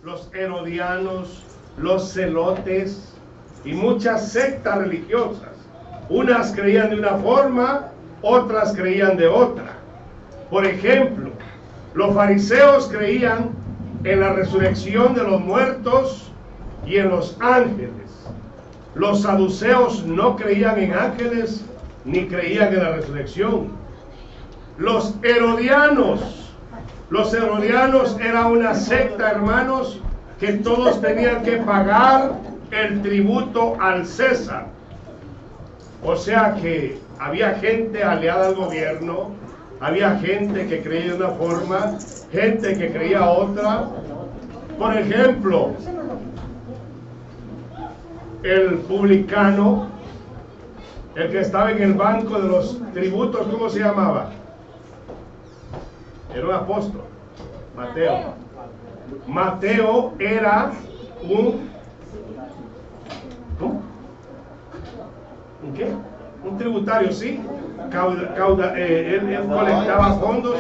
los herodianos, los celotes y muchas sectas religiosas. Unas creían de una forma, otras creían de otra. Por ejemplo, los fariseos creían en la resurrección de los muertos y en los ángeles. Los saduceos no creían en ángeles ni creían en la resurrección. Los herodianos era una secta, hermanos, que todos tenían que pagar el tributo al César. O sea que había gente aliada al gobierno, había gente que creía de una forma, gente que creía otra. Por ejemplo, el publicano, el que estaba en el banco de los tributos, ¿cómo se llamaba? Era un apóstol, Mateo. Mateo era un ¿qué? Un tributario, ¿sí? Él colectaba fondos,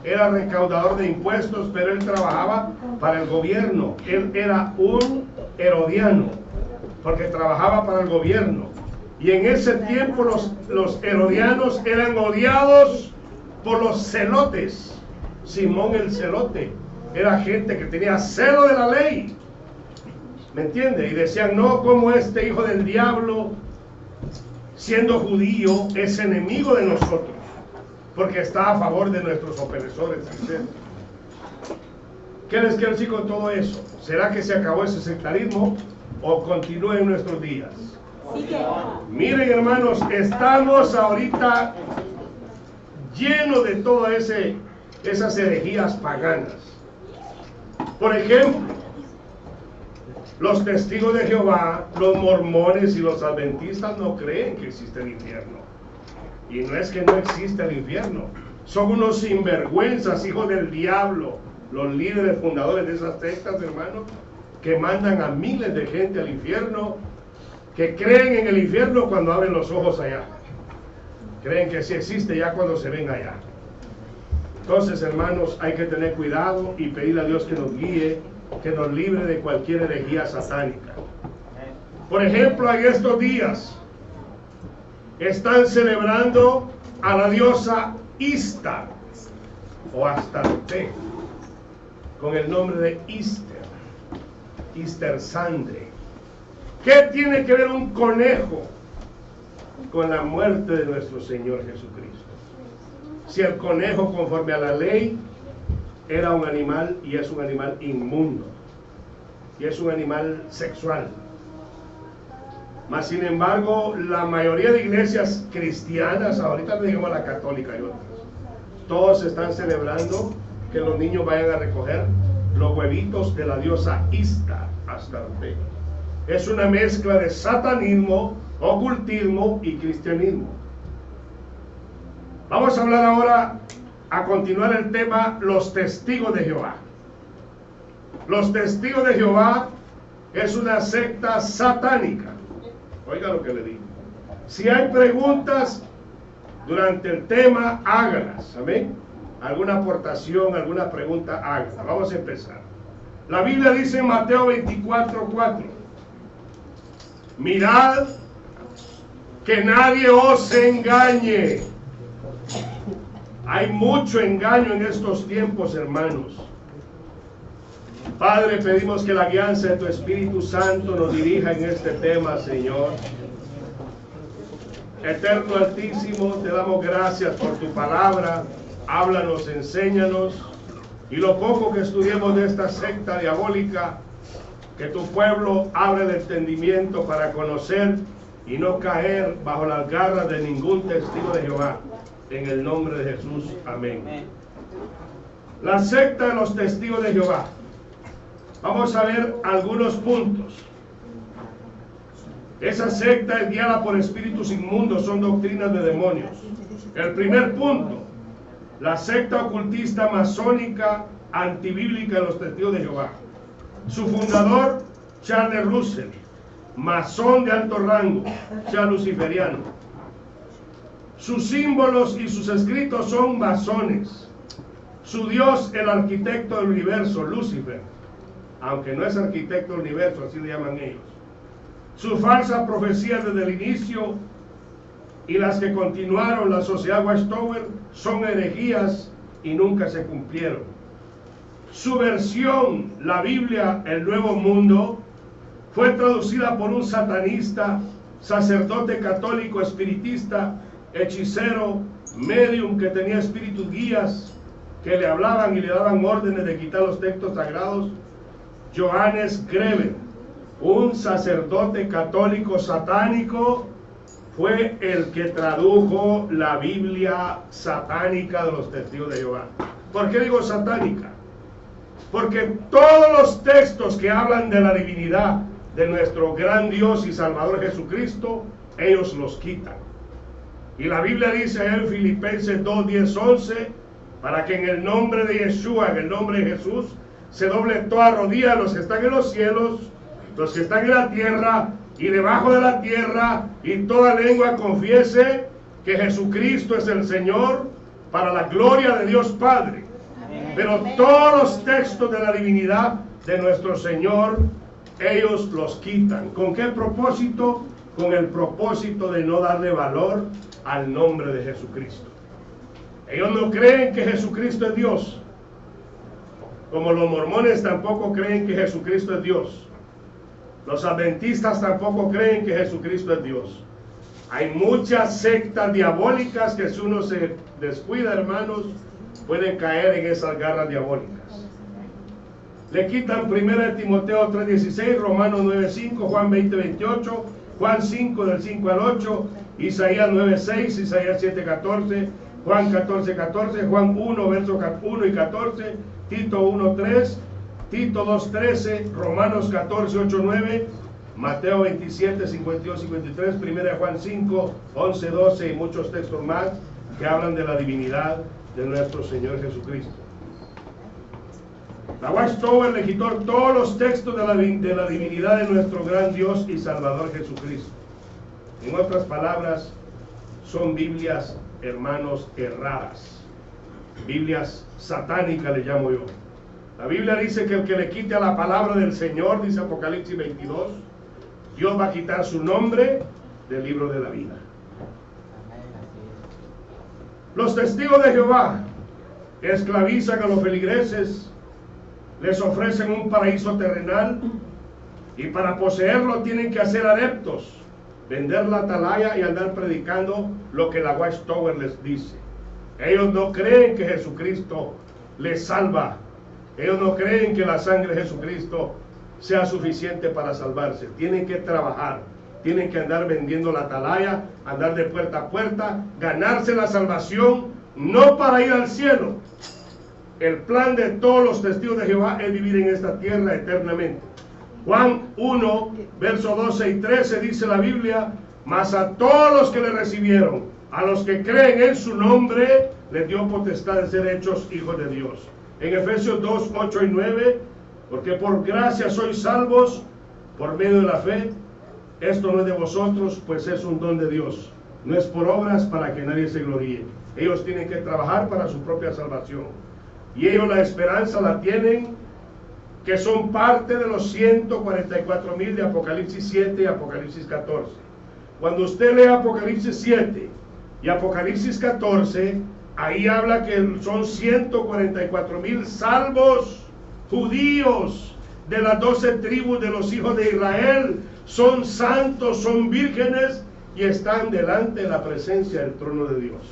era recaudador de impuestos, pero él trabajaba para el gobierno. Él era un herodiano, porque trabajaba para el gobierno. Y en ese tiempo los herodianos eran odiados por los celotes. Simón el celote era gente que tenía celo de la ley, ¿me entiende? Y decían, no, como este hijo del diablo, siendo judío, es enemigo de nosotros, porque está a favor de nuestros opresores, etc. ¿Qué les quiero decir con todo eso? ¿Será que se acabó ese sectarismo o continúa en nuestros días? Miren, hermanos, estamos ahorita llenos de todas esas herejías paganas. Por ejemplo, los testigos de Jehová, los mormones y los adventistas no creen que existe el infierno. Y no es que no existe el infierno, son unos sinvergüenzas, hijos del diablo, los líderes fundadores de esas sectas, hermanos, que mandan a miles de gente al infierno, que creen en el infierno cuando abren los ojos allá. Creen que sí existe ya cuando se ven allá. Entonces, hermanos, hay que tener cuidado y pedir a Dios que nos guíe, que nos libre de cualquier herejía satánica. Por ejemplo, en estos días están celebrando a la diosa Istar o Astarte con el nombre de Ister Sandre. ¿Qué tiene que ver un conejo con la muerte de nuestro Señor Jesucristo? Si el conejo, conforme a la ley, era un animal y es un animal inmundo y es un animal sexual. Mas sin embargo, la mayoría de iglesias cristianas, ahorita no digamos la católica y otras, todos están celebrando que los niños vayan a recoger los huevitos de la diosa Istar, Astarte. Es una mezcla de satanismo, ocultismo y cristianismo. Vamos a hablar ahora, a continuar el tema, los testigos de Jehová. Los testigos de Jehová es una secta satánica. Oiga lo que le digo. Si hay preguntas durante el tema, hágalas. ¿Amén? Alguna aportación, alguna pregunta, hágala. Vamos a empezar. La Biblia dice en Mateo 24:4: mirad que nadie os engañe. Hay mucho engaño en estos tiempos, hermanos. Padre, pedimos que la guianza de tu Espíritu Santo nos dirija en este tema, Señor. Eterno Altísimo, te damos gracias por tu palabra. Háblanos, enséñanos. Y lo poco que estudiemos de esta secta diabólica, que tu pueblo abra el entendimiento para conocer y no caer bajo las garras de ningún testigo de Jehová. En el nombre de Jesús, amén. La secta de los testigos de Jehová. Vamos a ver algunos puntos. Esa secta es guiada por espíritus inmundos, son doctrinas de demonios. El primer punto: la secta ocultista masónica antibíblica de los testigos de Jehová. Su fundador, Charles Russell, masón de alto rango, sea luciferiano. Sus símbolos y sus escritos son masones. Su Dios, el arquitecto del universo, Lucifer. aunque no es arquitecto del universo, así le llaman ellos. Sus falsas profecías desde el inicio y las que continuaron la sociedad Watchtower son herejías y nunca se cumplieron. Su versión, la Biblia, el Nuevo Mundo, fue traducida por un satanista, sacerdote católico, espiritista, hechicero, medium que tenía espíritus guías que le hablaban y le daban órdenes de quitar los textos sagrados. Johannes Greven, un sacerdote católico satánico, fue el que tradujo la Biblia satánica de los testigos de Jehová. ¿Por qué digo satánica? Porque todos los textos que hablan de la divinidad de nuestro gran Dios y Salvador Jesucristo, ellos los quitan. Y la Biblia dice en Filipenses 2, 10, 11, para que en el nombre de Yeshua, en el nombre de Jesús, se doble toda rodilla de los que están en los cielos, los que están en la tierra y debajo de la tierra, y toda lengua confiese que Jesucristo es el Señor, para la gloria de Dios Padre. Pero todos los textos de la divinidad de nuestro Señor, ellos los quitan. ¿Con qué propósito? Con el propósito de no darle valor al nombre de Jesucristo. Ellos no creen que Jesucristo es Dios, como los mormones tampoco creen que Jesucristo es Dios. Los adventistas tampoco creen que Jesucristo es Dios. Hay muchas sectas diabólicas que si uno se descuida, hermanos, pueden caer en esas garras diabólicas. Le quitan 1 Timoteo 3:16, Romanos 9:5, Juan 20:28, Juan 5 del 5 al 8, Isaías 9:6, Isaías 7:14, Juan 14:14, Juan 1 versos 1 y 14, Tito 1:3, Tito 2:13, Romanos 14:8-9, Mateo 27:52-53, 1 Juan 5, 11-12 y muchos textos más que hablan de la divinidad de nuestro Señor Jesucristo. La Watchtower le quitó todos los textos de la divinidad de nuestro gran Dios y Salvador Jesucristo. En otras palabras, son Biblias, hermanos, erradas. Biblias satánicas le llamo yo. La Biblia dice que el que le quite a la palabra del Señor, dice Apocalipsis 22, Dios va a quitar su nombre del libro de la vida. Los testigos de Jehová esclavizan a los feligreses, les ofrecen un paraíso terrenal y para poseerlo tienen que hacer adeptos, vender la atalaya y andar predicando lo que la Watchtower les dice. Ellos no creen que Jesucristo les salva. Ellos no creen que la sangre de Jesucristo sea suficiente para salvarse. Tienen que trabajar, tienen que andar vendiendo la atalaya, andar de puerta a puerta, ganarse la salvación, no para ir al cielo. El plan de todos los testigos de Jehová es vivir en esta tierra eternamente. Juan 1, versos 12 y 13 dice la Biblia, mas a todos los que le recibieron, a los que creen en su nombre, les dio potestad de ser hechos hijos de Dios. En Efesios 2, 8 y 9, porque por gracia sois salvos por medio de la fe. Esto no es de vosotros, pues es un don de Dios. No es por obras para que nadie se gloríe. Ellos tienen que trabajar para su propia salvación. Y ellos la esperanza la tienen, que son parte de los 144,000 de Apocalipsis 7 y Apocalipsis 14. Cuando usted lee Apocalipsis 7 y Apocalipsis 14, ahí habla que son 144,000 salvos judíos de las 12 tribus de los hijos de Israel. Son santos, son vírgenes y están delante de la presencia del trono de Dios.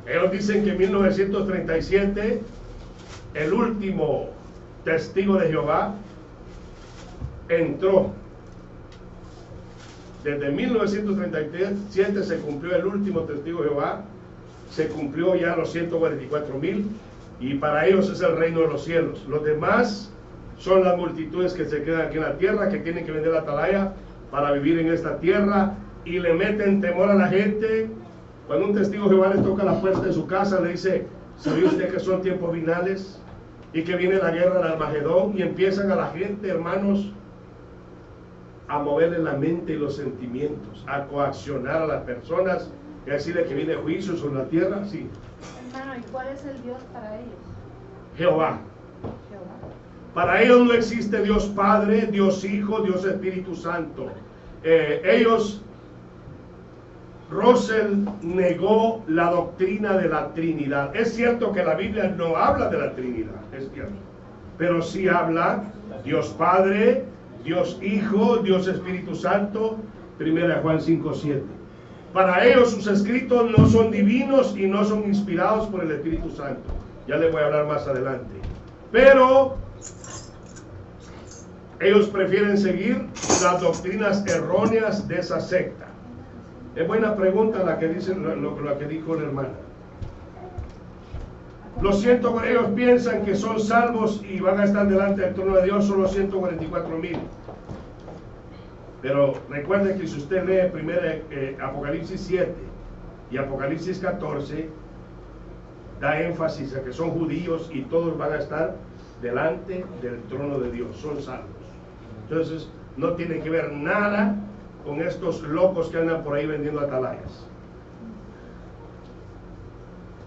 Ellos dicen que en 1937 el último testigo de Jehová entró. Desde 1937 se cumplió el último testigo de Jehová, se cumplió ya los 144,000 y para ellos es el reino de los cielos. Los demás son las multitudes que se quedan aquí en la tierra, que tienen que vender la atalaya para vivir en esta tierra y le meten temor a la gente. Cuando un testigo de Jehová le toca la puerta de su casa, le dice, ¿sabe usted que son tiempos finales y que viene la guerra del Armagedón? Y empiezan a la gente, hermanos, a moverle la mente y los sentimientos, a coaccionar a las personas y a decirle que viene juicio sobre la tierra. Sí. Hermano, ¿y cuál es el Dios para ellos? Jehová. Jehová. Para ellos no existe Dios Padre, Dios Hijo, Dios Espíritu Santo. Russell negó la doctrina de la Trinidad. Es cierto que la Biblia no habla de la Trinidad, es cierto, pero sí habla Dios Padre, Dios Hijo, Dios Espíritu Santo. 1 Juan 5:7. Para ellos sus escritos no son divinos y no son inspirados por el Espíritu Santo. Ya les voy a hablar más adelante. Pero ellos prefieren seguir las doctrinas erróneas de esa secta. Es buena pregunta la que dice lo que dijo la hermana. Los 100, ellos piensan que son salvos y van a estar delante del trono de Dios, son los 144,000. Pero recuerden que si usted lee Apocalipsis 7 y Apocalipsis 14, da énfasis a que son judíos y todos van a estar delante del trono de Dios, son salvos. Entonces no tiene que ver nada con estos locos que andan por ahí vendiendo atalayas.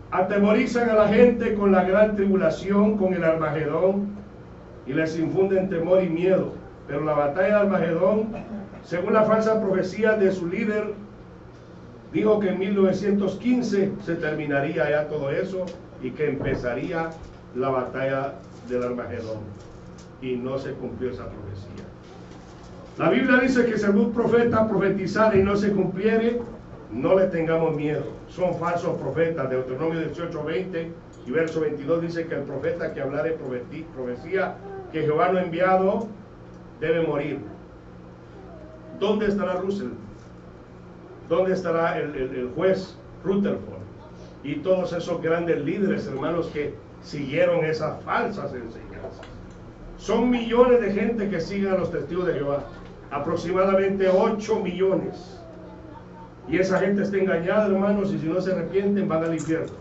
Atemorizan a la gente con la gran tribulación, con el Armagedón, y les infunden temor y miedo. Pero la batalla de Armagedón, según la falsa profecía de su líder, dijo que en 1915 se terminaría ya todo eso y que empezaría la batalla del Armagedón. Y no se cumplió esa profecía. La Biblia dice que si algún profeta profetizara y no se cumpliere, no le tengamos miedo. Son falsos profetas. Deuteronomio 18:20 y verso 22 dice que el profeta que hablare profecía que Jehová no ha enviado debe morir. ¿Dónde estará Russell? ¿Dónde estará el juez Rutherford? Y todos esos grandes líderes, hermanos, que siguieron esas falsas enseñanzas. Son millones de gente que siguen a los testigos de Jehová. Aproximadamente 8 millones. Y esa gente está engañada, hermanos, y si no se arrepienten van al infierno.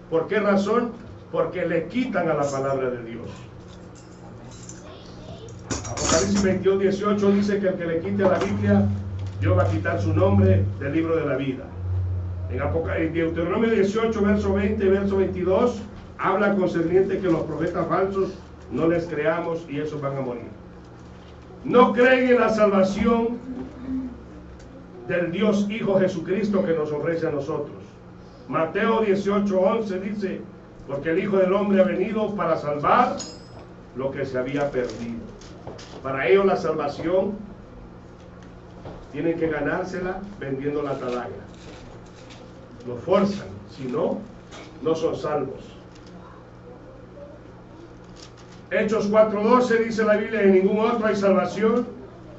¿Por qué razón? Porque le quitan a la palabra de Dios. Apocalipsis 22:18 dice que el que le quite a la Biblia, Dios va a quitar su nombre del libro de la vida. En Deuteronomio 18, verso 20 y verso 22, habla concerniente que los profetas falsos no les creamos y esos van a morir. No creen en la salvación del Dios Hijo Jesucristo que nos ofrece a nosotros. Mateo 18:11 dice, porque el Hijo del Hombre ha venido para salvar lo que se había perdido. Para ellos la salvación tienen que ganársela vendiendo la atalaya. Lo forzan, si no, no son salvos. Hechos 4:12 dice la Biblia, en ningún otro hay salvación,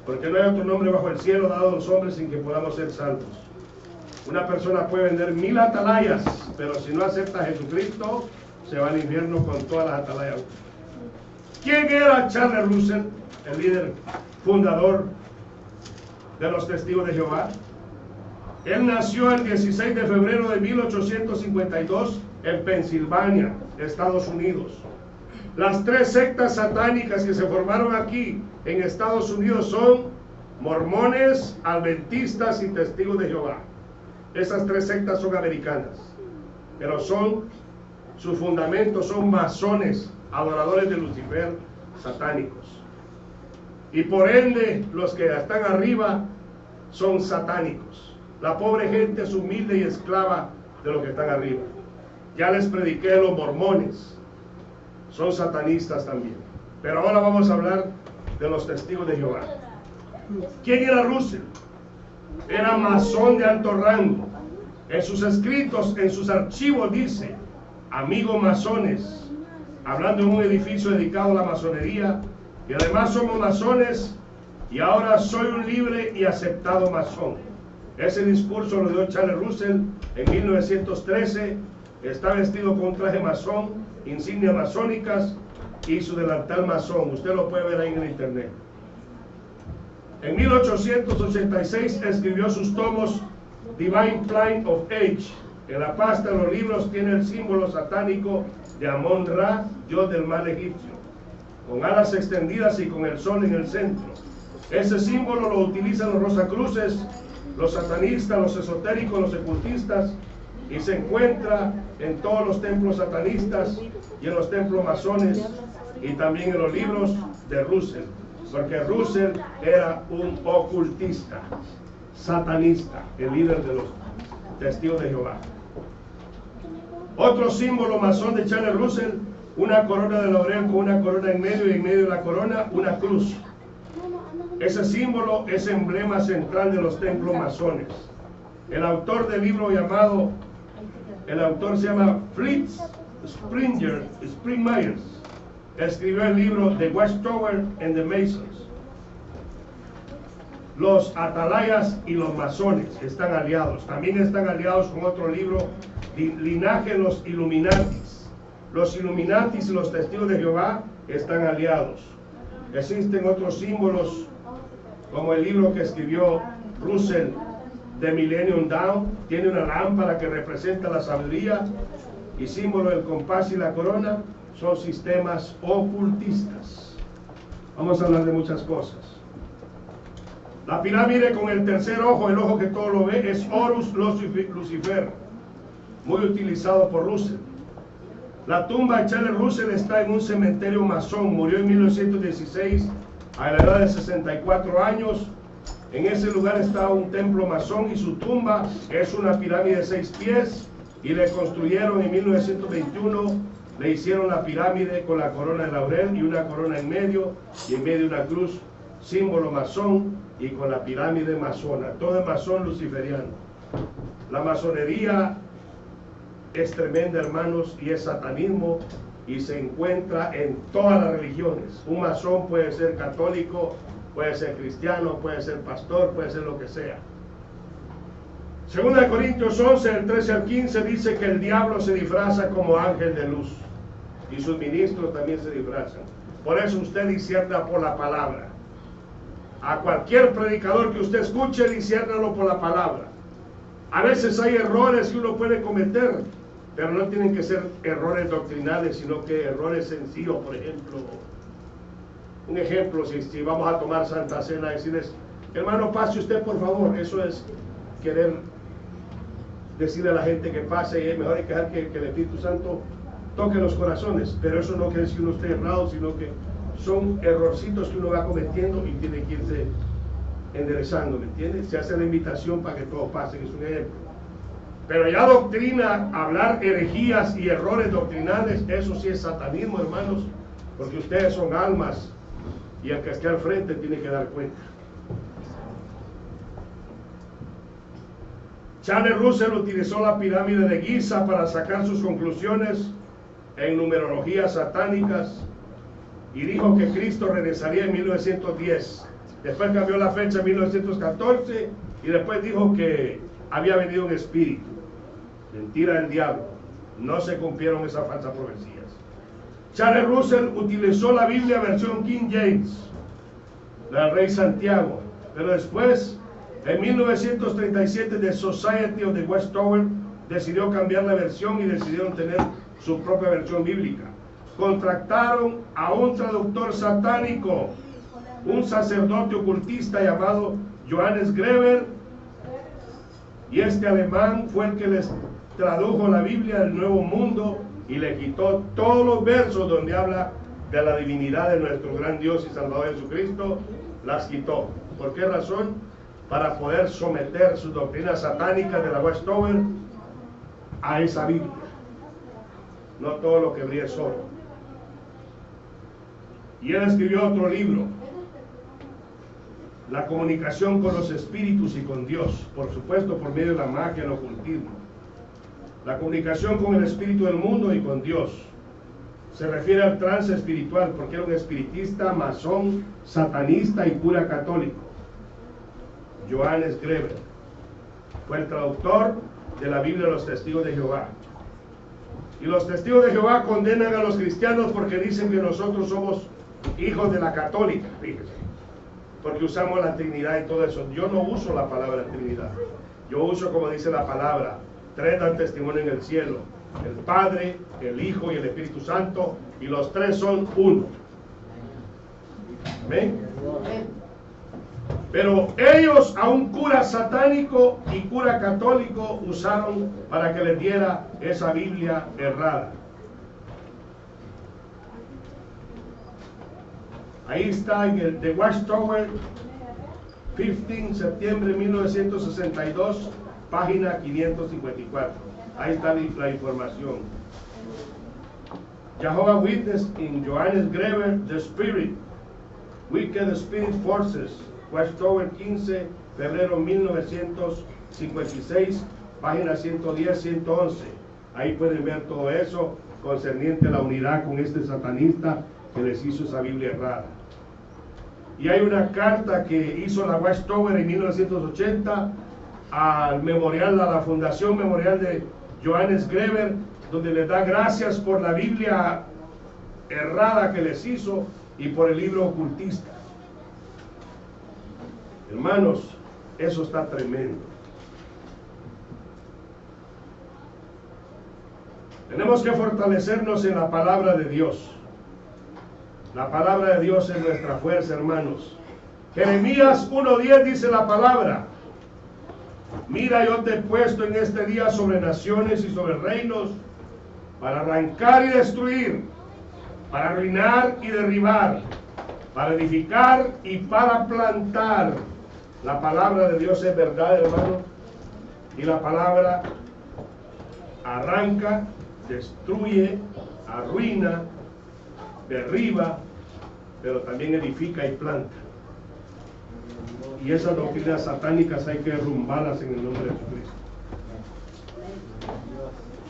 porque no hay otro nombre bajo el cielo dado a los hombres sin que podamos ser salvos. Una persona puede vender 1000 atalayas, pero si no acepta a Jesucristo, se va al infierno con todas las atalayas. ¿Quién era Charles Russell, el líder fundador de los Testigos de Jehová? Él nació el 16 de febrero de 1852 en Pensilvania, Estados Unidos. Las 3 sectas satánicas que se formaron aquí en Estados Unidos son mormones, adventistas y testigos de Jehová. Esas 3 sectas son americanas, pero sus fundamentos son masones, adoradores de Lucifer, satánicos. Y por ende, los que están arriba son satánicos. La pobre gente es humilde y esclava de los que están arriba. Ya les prediqué a los mormones. Son satanistas también. Pero ahora vamos a hablar de los testigos de Jehová. ¿Quién era Russell? Era masón de alto rango. En sus escritos, en sus archivos dice, amigos masones, hablando de un edificio dedicado a la masonería, y además somos masones, y ahora soy un libre y aceptado masón. Ese discurso lo dio Charles Russell en 1913, está vestido con traje masón, insignias masónicas y su delantal masón. Usted lo puede ver ahí en el internet. En 1886 escribió sus tomos Divine Plan of Age. En la pasta de los libros tiene el símbolo satánico de Amon-Ra, dios del mal egipcio, con alas extendidas y con el sol en el centro. Ese símbolo lo utilizan los rosacruces, los satanistas, los esotéricos, los ocultistas, y se encuentra en todos los templos satanistas y en los templos masones y también en los libros de Russell, porque Russell era un ocultista, satanista, el líder de los testigos de Jehová. Otro símbolo masón de Charles Russell, una corona de laurel con una corona en medio, y en medio de la corona una cruz. Ese símbolo es emblema central de los templos masones. El autor del libro llamado, el autor se llama Fritz Springmeier, escribió el libro The Watchtower and the Masons. Los atalayas y los masones están aliados. También están aliados con otro libro, Linaje de los Illuminatis. Los Illuminatis y los Testigos de Jehová están aliados. Existen otros símbolos, como el libro que escribió Russell, The Millennium Dawn. Tiene una lámpara que representa la sabiduría, y símbolo del compás y la corona son sistemas ocultistas. Vamos a hablar de muchas cosas. La pirámide con el tercer ojo, el ojo que todo lo ve, es Horus Lucifer, muy utilizado por Russell. La tumba de Charles Russell está en un cementerio masón. Murió en 1916 a la edad de 64 años. En ese lugar está un templo masón, y su tumba es una pirámide de 6 pies, y le construyeron en 1921, le hicieron la pirámide con la corona de laurel y una corona en medio, y en medio una cruz, símbolo masón, y con la pirámide masona. Todo es masón luciferiano. La masonería es tremenda, hermanos, y es satanismo, y se encuentra en todas las religiones. Un masón puede ser católico, puede ser cristiano, puede ser pastor, puede ser lo que sea. Segunda de Corintios 11, del 13 al 15, dice que el diablo se disfraza como ángel de luz, y sus ministros también se disfrazan. Por eso usted discierna por la palabra. A cualquier predicador que usted escuche, disciérnalo por la palabra. A veces hay errores que uno puede cometer, pero no tienen que ser errores doctrinales, sino que errores sencillos. Por ejemplo, un ejemplo, si vamos a tomar Santa Cena, decirles, hermano, pase usted por favor. Eso es querer decirle a la gente que pase, y es mejor dejar que el Espíritu Santo toque los corazones. Pero eso no quiere decir que uno esté errado, sino que son errorcitos que uno va cometiendo y tiene que irse enderezando, ¿me entiendes? Se hace la invitación para que todos pasen, es un ejemplo. Pero ya doctrina, hablar herejías y errores doctrinales, eso sí es satanismo, hermanos, porque ustedes son almas, y el que esté al frente tiene que dar cuenta. Charles Russell utilizó la pirámide de Giza para sacar sus conclusiones en numerologías satánicas, y dijo que Cristo regresaría en 1910. Después cambió la fecha en 1914, y después dijo que había venido un espíritu. Mentira del diablo. No se cumplieron esas falsas profecías. Charles Russell utilizó la Biblia versión King James, la del Rey Santiago, pero después, en 1937, The Society of the Watchtower decidió cambiar la versión y decidieron tener su propia versión bíblica. Contrataron a un traductor satánico, un sacerdote ocultista llamado Johannes Greber, y este alemán fue el que les tradujo la Biblia del Nuevo Mundo y le quitó todos los versos donde habla de la divinidad de nuestro gran Dios y Salvador Jesucristo. Las quitó. ¿Por qué razón? Para poder someter sus doctrinas satánicas de la Watchtower a esa Biblia. No todo lo que brilla es oro. Y él escribió otro libro, La comunicación con los espíritus y con Dios, por supuesto por medio de la magia y el ocultismo. La comunicación con el espíritu del mundo y con Dios. Se refiere al trance espiritual, porque era un espiritista, masón, satanista y cura católico. Johannes Greber fue el traductor de la Biblia de los Testigos de Jehová. Y los Testigos de Jehová condenan a los cristianos porque dicen que nosotros somos hijos de la católica, fíjense, porque usamos la Trinidad y todo eso. Yo no uso la palabra Trinidad. Yo uso, como dice la palabra, tres dan testimonio en el cielo: el Padre, el Hijo y el Espíritu Santo, y los tres son uno. ¿Ven? Pero ellos a un cura satánico y cura católico usaron para que les diera esa Biblia errada. Ahí está en el The Watchtower, 15 de septiembre de 1962, página 554. Ahí está la información. Jehovah's Witness in Johannes Greber, The Spirit, Wicked Spirit Forces, Watchtower, 15 febrero 1956, página 110, 111. Ahí pueden ver todo eso concerniente a la unidad con este satanista que les hizo esa Biblia errada. Y hay una carta que hizo la Watchtower en 1980 al memorial, a la Fundación Memorial de Johannes Greber, donde les da gracias por la Biblia errada que les hizo y por el libro ocultista. Hermanos, eso está tremendo. Tenemos que fortalecernos en la palabra de Dios. La palabra de Dios es nuestra fuerza, hermanos. Jeremías 1:10 dice la palabra: mira, yo te he puesto en este día sobre naciones y sobre reinos, para arrancar y destruir, para arruinar y derribar, para edificar y para plantar. La palabra de Dios es verdad, hermano. Y la palabra arranca, destruye, arruina, derriba, pero también edifica y planta. Y esas doctrinas satánicas hay que derrumbarlas en el nombre de Jesucristo.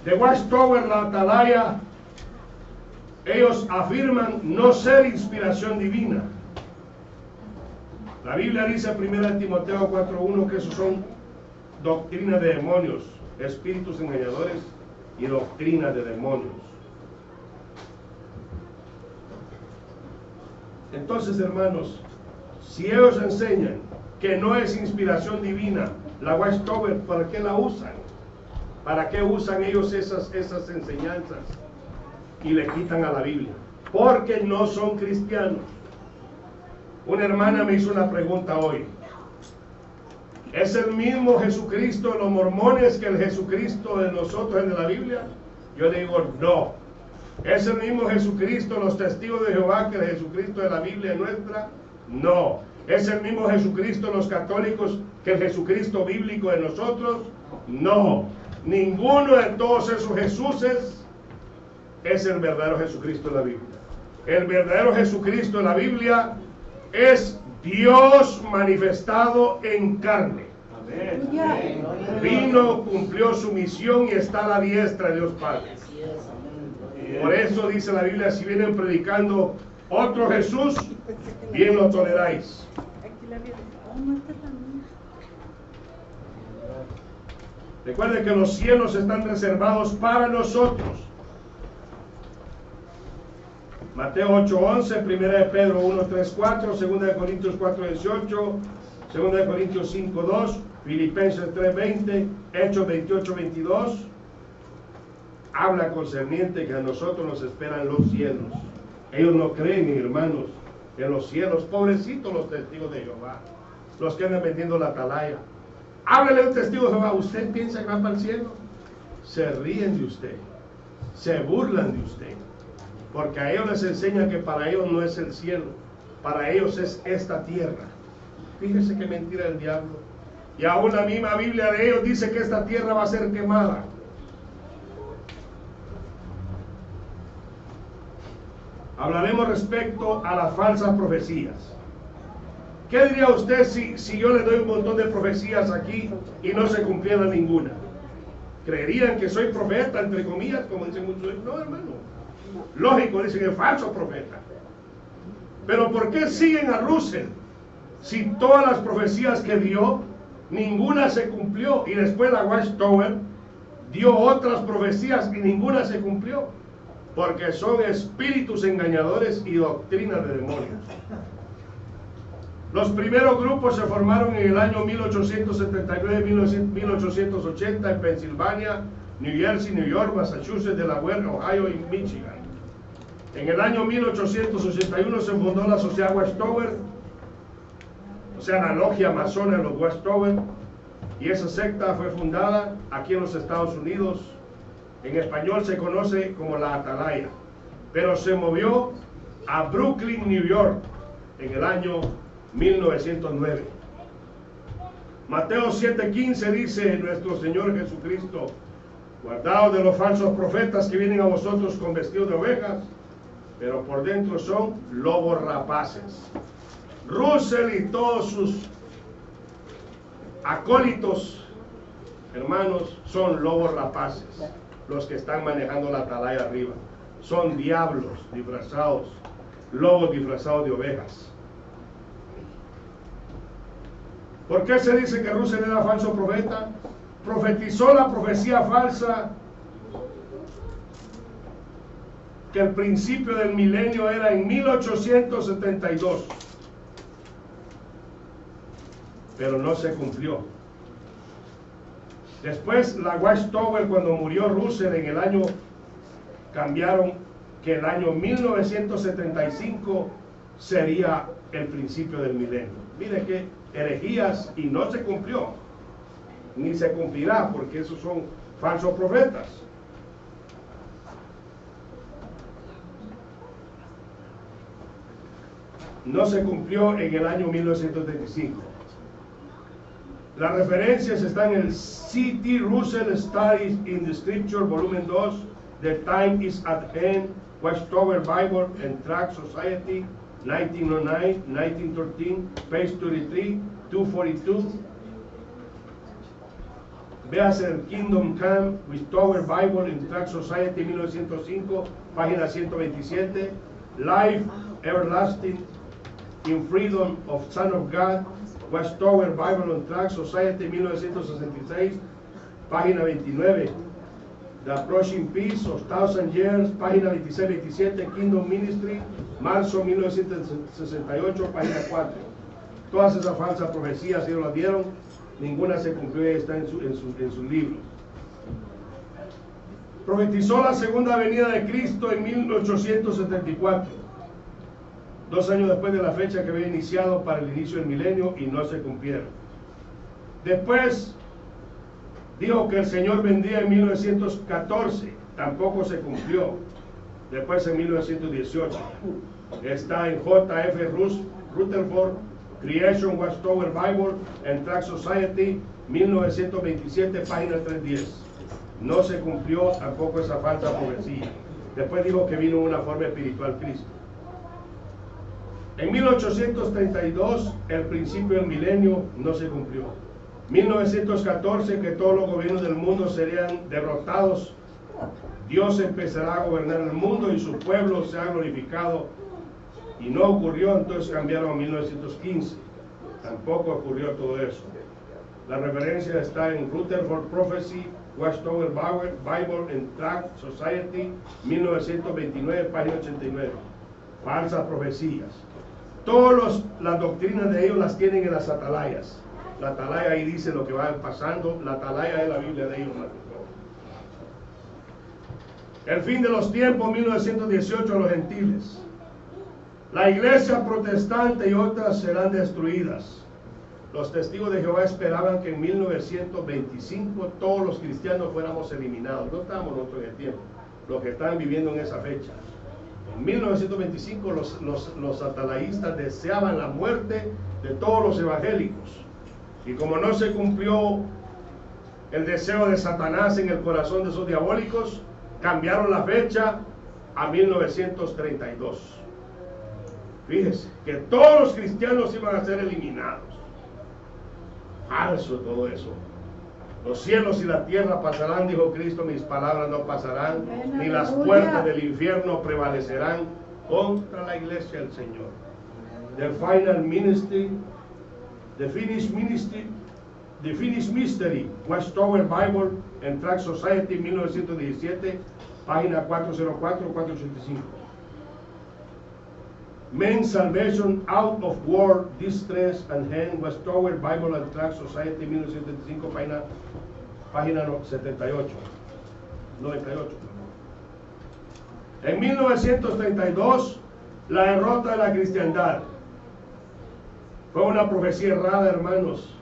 The Watchtower, la Atalaya, ellos afirman no ser inspiración divina. La Biblia dice en 1 Timoteo 4:1 que esos son doctrinas de demonios, espíritus engañadores y doctrinas de demonios. Entonces, hermanos, si ellos enseñan que no es inspiración divina, la Watchtower, ¿para qué la usan? ¿Para qué usan ellos esas enseñanzas y le quitan a la Biblia? Porque no son cristianos. Una hermana me hizo una pregunta hoy. ¿Es el mismo Jesucristo de los mormones que el Jesucristo de nosotros, el de la Biblia? Yo le digo, no. ¿Es el mismo Jesucristo de los testigos de Jehová que el Jesucristo de la Biblia nuestra? No. ¿Es el mismo Jesucristo de los católicos que el Jesucristo bíblico de nosotros? No. Ninguno de todos esos Jesuses es el verdadero Jesucristo de la Biblia. El verdadero Jesucristo de la Biblia es Dios manifestado en carne. Amén. Vino, cumplió su misión y está a la diestra de Dios Padre. Por eso dice la Biblia, si vienen predicando otro Jesús, bien lo toleráis. Recuerden que los cielos están reservados para nosotros. Mateo 8:11, 1 de Pedro 1:3-4, 2 de Corintios 4:18, 2 de Corintios 5:2, Filipenses 3:20, Hechos 28:22. Habla concerniente que a nosotros nos esperan los cielos. Ellos no creen, hermanos, en los cielos. Pobrecitos los testigos de Jehová, los que andan vendiendo la atalaya. Háblele a un testigo de Jehová. ¿Usted piensa que va para el cielo? Se ríen de usted, se burlan de usted, porque a ellos les enseña que para ellos no es el cielo, para ellos es esta tierra. Fíjese qué mentira del diablo. Y aún la misma Biblia de ellos dice que esta tierra va a ser quemada. Hablaremos respecto a las falsas profecías. ¿Qué diría usted si yo le doy un montón de profecías aquí y no se cumpliera ninguna? ¿Creerían que soy profeta, entre comillas, como dicen muchos? No, hermano. Lógico, dicen que es falso profeta. Pero ¿por qué siguen a Russell si todas las profecías que dio, ninguna se cumplió? Y después la Watchtower dio otras profecías y ninguna se cumplió. Porque son espíritus engañadores y doctrinas de demonios. Los primeros grupos se formaron en el año 1879-1880 en Pensilvania, New Jersey, New York, Massachusetts, Delaware, Ohio y Michigan. En el año 1881 se fundó la Sociedad Watchtower, o sea, la logia masona de los Watchtower, y esa secta fue fundada aquí en los Estados Unidos. En español se conoce como la Atalaya, pero se movió a Brooklyn, New York, en el año 1909. Mateo 7:15 dice nuestro Señor Jesucristo: guardaos de los falsos profetas que vienen a vosotros con vestidos de ovejas, pero por dentro son lobos rapaces. Russell y todos sus acólitos, hermanos, son lobos rapaces, los que están manejando la atalaya arriba. Son diablos disfrazados, lobos disfrazados de ovejas. ¿Por qué se dice que Russell era falso profeta? Profetizó la profecía falsa que el principio del milenio era en 1872, pero no se cumplió. Después la Watchtower, cuando murió Russell en el año, cambiaron que el año 1975 sería el principio del milenio. Mire que herejías, y no se cumplió, ni se cumplirá, porque esos son falsos profetas. No se cumplió en el año 1935. Las referencias están en el C.T. Russell Studies in the Scripture, volumen 2, The Time is at Hand, Watchtower Bible and Tract Society, 1909, 1913, page 33, 242. Véase el Kingdom Come, Watchtower Bible and Tract Society, 1905, página 127. Life Everlasting in Freedom of Son of God, Watchtower Bible and Tract Society, 1966, página 29. The Approaching Peace of 1,000 Years, página 26-27, Kingdom Ministry, marzo 1968, página 4. Todas esas falsas profecías, ellos las dieron, ninguna se cumplió y está en sus libros. Profetizó la segunda venida de Cristo en 1874, 2 años después de la fecha que había iniciado para el inicio del milenio, y no se cumplieron. Después dijo que el Señor vendría en 1914, tampoco se cumplió. Después en 1918 está en J.F. Rutherford, Creation Watchtower Bible and Tract Society, 1927, página 310. No se cumplió tampoco esa falsa profecía. Después dijo que vino en una forma espiritual Cristo. En 1832 el principio del milenio no se cumplió. 1914 que todos los gobiernos del mundo serían derrotados. Dios empezará a gobernar el mundo y su pueblo se ha glorificado. Y no ocurrió, entonces cambiaron a 1915. Tampoco ocurrió todo eso. La referencia está en Rutherford Prophecy, Watchtower Bible and Tract Society, 1929, página 89. Falsas profecías. Todas las doctrinas de ellos las tienen en las atalayas. La atalaya ahí dice lo que va pasando. La atalaya es la Biblia de ellos. El fin de los tiempos, 1918, a los gentiles. La iglesia protestante y otras serán destruidas. Los testigos de Jehová esperaban que en 1925 todos los cristianos fuéramos eliminados. No estábamos nosotros en el tiempo, los que están viviendo en esa fecha. En 1925 los atalayistas deseaban la muerte de todos los evangélicos. Y como no se cumplió el deseo de Satanás en el corazón de esos diabólicos, cambiaron la fecha a 1932. Fíjese que todos los cristianos iban a ser eliminados. Falso todo eso. Los cielos y la tierra pasarán, dijo Cristo, mis palabras no pasarán, ni las puertas del infierno prevalecerán contra la iglesia del Señor. The Final Ministry, The Finished Mystery, Watchtower Bible and Tract Society, 1917, página 404-485. Men's Salvation Out of War, Distress and Hand, Watchtower Bible and Tract Society, 1975, página 78, 98. En 1932, la derrota de la cristiandad. Fue una profecía errada, hermanos.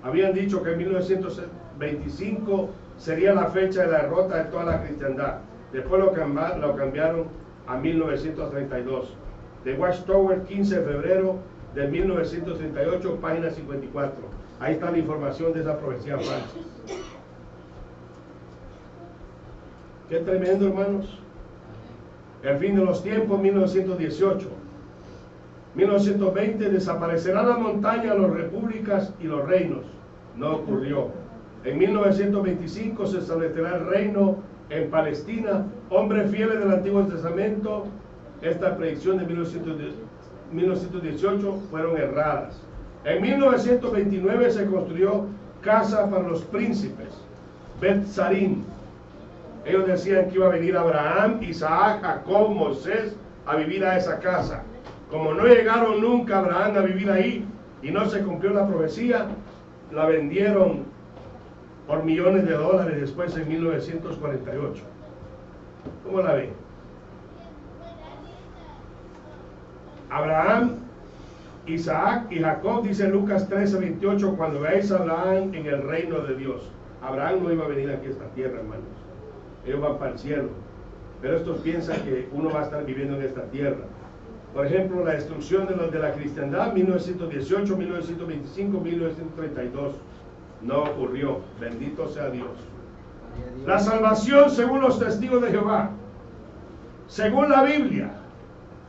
Habían dicho que en 1925 sería la fecha de la derrota de toda la cristiandad. Después lo cambiaron a 1932. de Watchtower, 15 de febrero de 1938, página 54. Ahí está la información de esa profecía falsa. Qué tremendo, hermanos. El fin de los tiempos, 1918. 1920, desaparecerán las montañas, las repúblicas y los reinos. No ocurrió. En 1925 se establecerá el reino en Palestina. Hombres fieles del Antiguo Testamento, esta predicción de 1918 fueron erradas. En 1929 se construyó casa para los príncipes, Bet Sarim. Ellos decían que iba a venir Abraham, Isaac, Jacob, Moisés a vivir a esa casa. Como no llegaron nunca Abraham a vivir ahí y no se cumplió la profecía, la vendieron por millones de dólares después en 1948. ¿Cómo la ven? Abraham, Isaac y Jacob, dice Lucas 13:28, cuando veáis a Abraham en el reino de Dios. Abraham no iba a venir aquí a esta tierra, hermanos. Ellos van para el cielo. Pero estos piensan que uno va a estar viviendo en esta tierra. Por ejemplo, la destrucción de la cristiandad, 1918, 1925, 1932. No ocurrió. Bendito sea Dios. La salvación según los testigos de Jehová. Según la Biblia,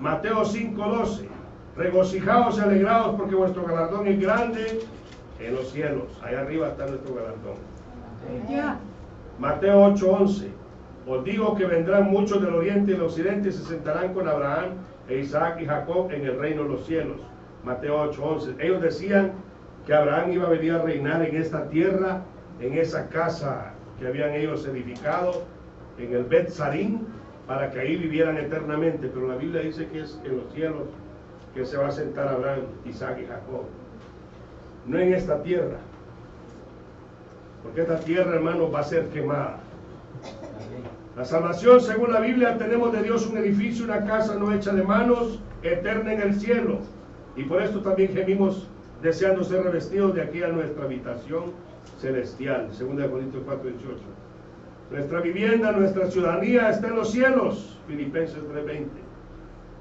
Mateo 5:12. Regocijaos y alegraos porque vuestro galardón es grande en los cielos. Allá arriba está nuestro galardón. Mateo 8:11. Os digo que vendrán muchos del oriente y del occidente y se sentarán con Abraham e Isaac y Jacob en el reino de los cielos. Mateo 8:11. Ellos decían que Abraham iba a venir a reinar en esta tierra, en esa casa que habían ellos edificado, en el Bet Sarim, para que ahí vivieran eternamente. Pero la Biblia dice que es en los cielos que se va a sentar Abraham, Isaac y Jacob. No en esta tierra. Porque esta tierra, hermanos, va a ser quemada. La salvación, según la Biblia, tenemos de Dios un edificio, una casa no hecha de manos, eterna en el cielo. Y por esto también gemimos deseando ser revestidos de aquí a nuestra habitación celestial. 2 Corintios 4:18. Nuestra vivienda, nuestra ciudadanía está en los cielos. Filipenses 3:20.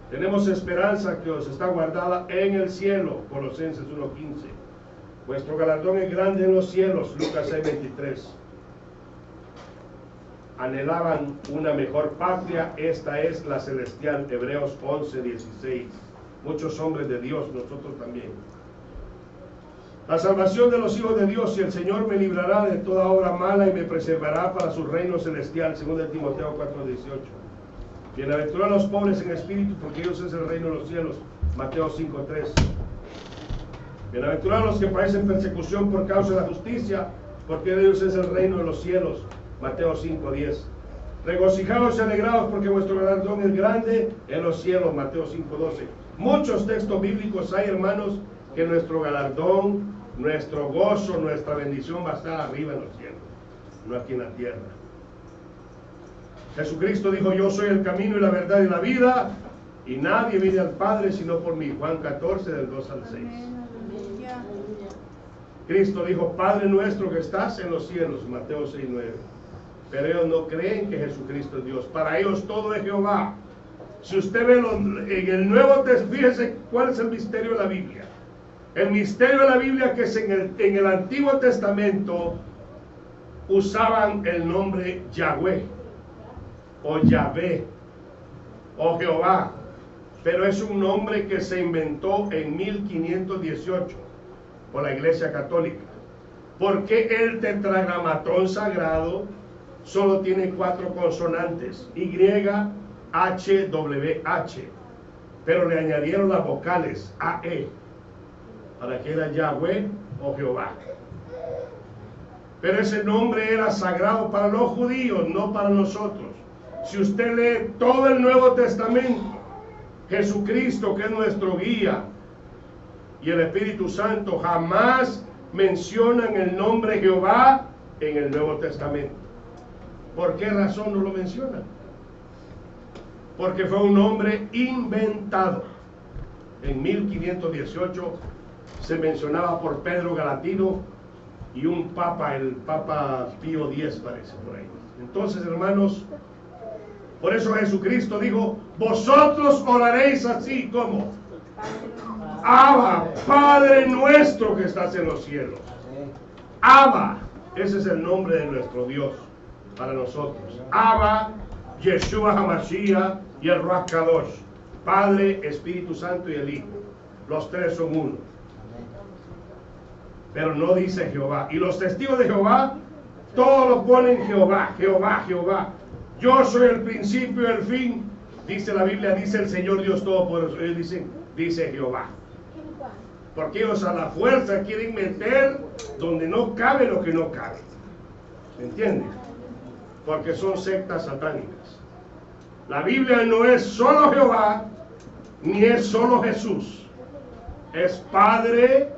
Tenemos esperanza que os está guardada en el cielo. Colosenses 1:15. Vuestro galardón es grande en los cielos. Lucas 6:23. Anhelaban una mejor patria, esta es la celestial. Hebreos 11:16. Muchos hombres de Dios, nosotros también. La salvación de los hijos de Dios, y el Señor me librará de toda obra mala y me preservará para su reino celestial. 2 Timoteo 4:18. Bienaventurados los pobres en espíritu, porque ellos es el reino de los cielos. Mateo 5:3. Bienaventurados los que padecen persecución por causa de la justicia, porque de ellos es el reino de los cielos. Mateo 5:10. Regocijaos y alegraos porque vuestro galardón es grande en los cielos. Mateo 5:12. Muchos textos bíblicos hay, hermanos, que nuestro galardón, nuestro gozo, nuestra bendición va a estar arriba en los cielos, no aquí en la tierra. Jesucristo dijo: yo soy el camino y la verdad y la vida, y nadie viene al Padre sino por mí. Juan 14, del 2 al 6. Cristo dijo: Padre nuestro que estás en los cielos. Mateo 6:9. Pero ellos no creen que Jesucristo es Dios. Para ellos todo es Jehová. Si usted ve en el Nuevo Testamento, fíjese cuál es el misterio de la Biblia. El misterio de la Biblia, que es en el Antiguo Testamento usaban el nombre Yahweh o Yahvé o Jehová, pero es un nombre que se inventó en 1518 por la Iglesia Católica, porque el tetragramatón sagrado solo tiene 4 consonantes: Y, H, W, H, pero le añadieron las vocales AE para que era Yahweh o Jehová. Pero ese nombre era sagrado para los judíos, no para nosotros. Si usted lee todo el Nuevo Testamento, Jesucristo, que es nuestro guía, y el Espíritu Santo jamás mencionan el nombre Jehová en el Nuevo Testamento. ¿Por qué razón no lo mencionan? Porque fue un nombre inventado. En 1518 se mencionaba por Pedro Galatino y un papa, el Papa Pío X, parece, por ahí. Entonces, hermanos, Por eso Jesucristo dijo, vosotros oraréis así como Abba, Padre nuestro que estás en los cielos. Abba, ese es el nombre de nuestro Dios para nosotros. Abba, Yeshua HaMashiach y el Ruach Kadosh, Padre, Espíritu Santo y el Hijo. Los tres son uno. Pero no dice Jehová. Y los testigos de Jehová, todos lo ponen Jehová, Jehová, Jehová. Yo soy el principio y el fin. Dice la Biblia, dice el Señor Dios Todopoderoso. Ellos dicen, dice Jehová. Porque ellos a la fuerza quieren meter donde no cabe lo que no cabe. ¿Me entiendes? Porque son sectas satánicas. La Biblia no es solo Jehová, ni es solo Jesús. Es Padre,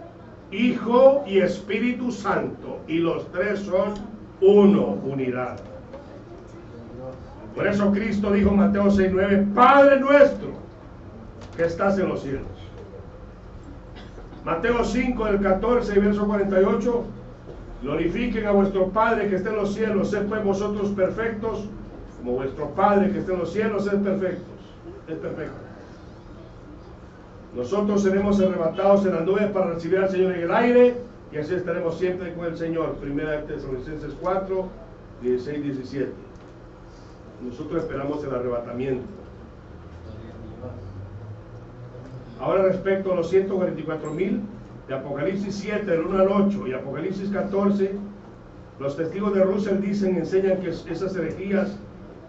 Hijo y Espíritu Santo. Y los tres son uno, unidad. Por eso Cristo dijo en Mateo 6:9, Padre nuestro que estás en los cielos. Mateo 5, del 14 y verso 48, glorifiquen a vuestro Padre que está en los cielos, sed pues vosotros perfectos, como vuestro Padre que está en los cielos es perfecto. Nosotros seremos arrebatados en las nubes para recibir al Señor en el aire, y así estaremos siempre con el Señor. Primera de Tesalonicenses 4, 16, 17. Nosotros esperamos el arrebatamiento. Ahora respecto a los 144,000 de Apocalipsis 7, del 1 al 8 y Apocalipsis 14, los testigos de Russell enseñan que esas herejías,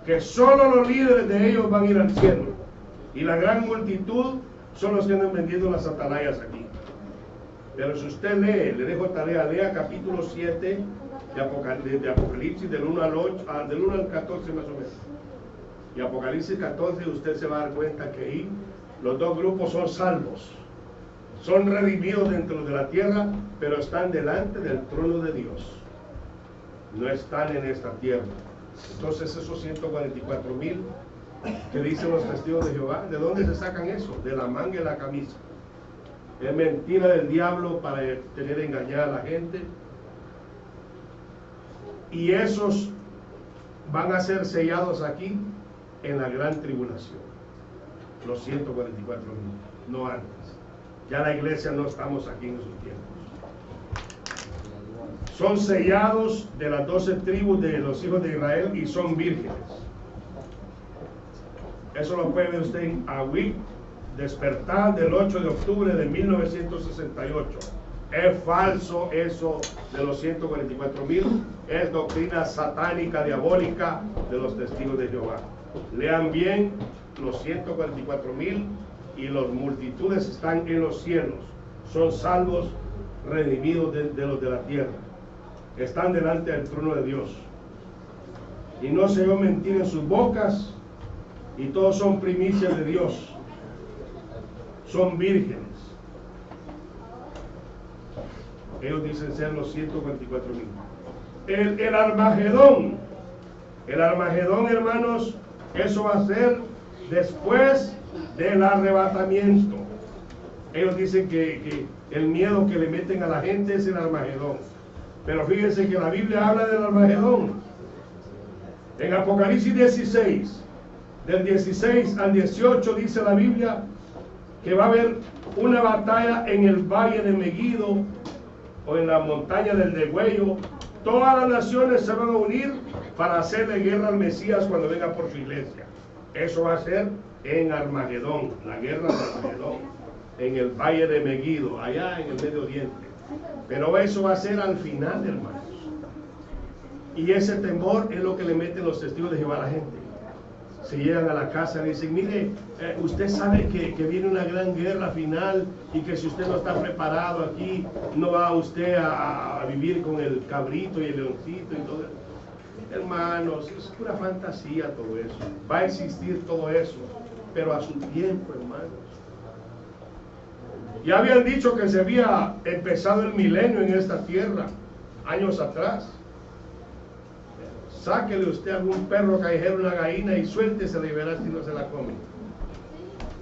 que solo los líderes de ellos van a ir al cielo, y la gran multitud son los que andan vendiendo las atalayas aquí. Pero si usted lee, le dejo tarea, lea capítulo 7 de Apocalipsis del 1 al 8, del 1 al 14 más o menos. Y Apocalipsis 14 usted se va a dar cuenta que ahí los dos grupos son salvos, son redimidos dentro de la tierra, pero están delante del trono de Dios. No están en esta tierra. Entonces esos 144,000 que dicen los testigos de Jehová, ¿de dónde se sacan eso? De la manga y la camisa. Es mentira del diablo para tener engañada a la gente. Y esos van a ser sellados aquí en la gran tribulación. Los 144,000, no antes. Ya la iglesia no estamos aquí en esos tiempos. Son sellados de las 12 tribus de los hijos de Israel y son vírgenes. Eso lo puede ver usted en Awik, Despertar del 8 de octubre de 1968. Es falso eso de los 144,000. Es doctrina satánica, diabólica de los testigos de Jehová. Lean bien, los 144,000 y las multitudes están en los cielos. Son salvos, redimidos de los de la tierra. Están delante del trono de Dios. Y no se oyó mentir en sus bocas, y todos son primicias de Dios. Son vírgenes. Ellos dicen ser los 144,000. El Armagedón. El Armagedón, hermanos, eso va a ser después del arrebatamiento. Ellos dicen que el miedo que le meten a la gente es el Armagedón. Pero fíjense que la Biblia habla del Armagedón. En Apocalipsis 16, del 16 al 18, dice la Biblia que va a haber una batalla en el valle de Megiddo o en la montaña del degüello. Todas las naciones se van a unir para hacerle guerra al Mesías cuando venga por su iglesia. Eso va a ser en Armagedón, la guerra de Armagedón, en el valle de Megiddo, allá en el Medio Oriente. Pero eso va a ser al final, hermanos. Y ese temor es lo que le meten los testigos de Jehová a la gente. Se llegan a la casa y dicen, mire, usted sabe que viene una gran guerra final y que si usted no está preparado aquí, no va usted a vivir con el cabrito y el leoncito y todo eso. Hermanos, es pura fantasía todo eso. Va a existir todo eso, pero a su tiempo, hermanos. Ya habían dicho que se había empezado el milenio en esta tierra, años atrás. Sáquele usted a algún perro callejero, una gallina y suéltesela y verá si no se la come.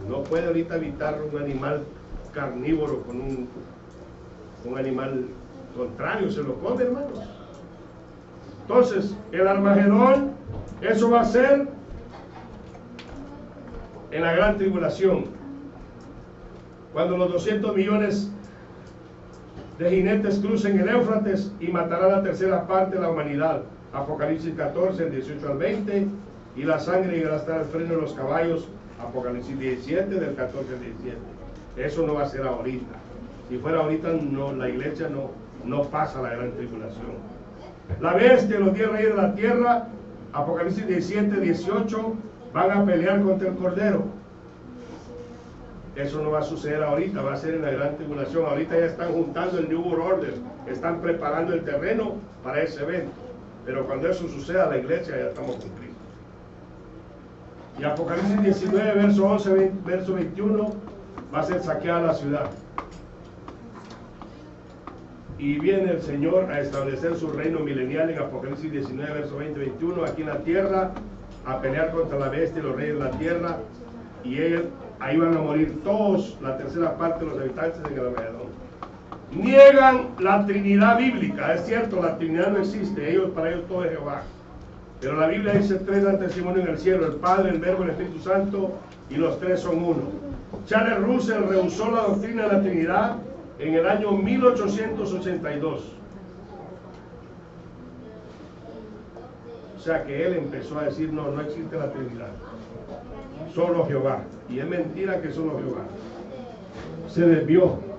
No puede ahorita evitar un animal carnívoro con un animal contrario, se lo come, hermanos. Entonces, el Armagedón, eso va a ser en la gran tribulación, cuando los 200 millones de jinetes crucen el Éufrates y matará la tercera parte de la humanidad. Apocalipsis 14, del 18 al 20, y la sangre llegará hasta el freno de los caballos. Apocalipsis 17, del 14 al 17. Eso no va a ser ahorita. Si fuera ahorita, no, la iglesia no pasa la gran tribulación. La bestia, los 10 reyes de la tierra, Apocalipsis 17, 18, van a pelear contra el Cordero. Eso no va a suceder ahorita, va a ser en la gran tribulación. Ahorita ya están juntando el New World Order, están preparando el terreno para ese evento. Pero cuando eso suceda, la iglesia ya estamos con Cristo. Y Apocalipsis 19, verso 11, verso 21, va a ser saqueada la ciudad. Y viene el Señor a establecer su reino milenial en Apocalipsis 19, verso 20, 21, aquí en la tierra, a pelear contra la bestia y los reyes de la tierra. Y ahí van a morir todos, la tercera parte de los habitantes en el Armagedón. Niegan la Trinidad bíblica. Es cierto, la Trinidad no existe, para ellos todo es Jehová. Pero la Biblia dice: tres dan testimonio en el cielo, el Padre, el Verbo, el Espíritu Santo, y los tres son uno. Charles Russell rehusó la doctrina de la Trinidad en el año 1882. O sea que él empezó a decir: no existe la Trinidad, solo Jehová. Y es mentira que solo Jehová. Se desvió.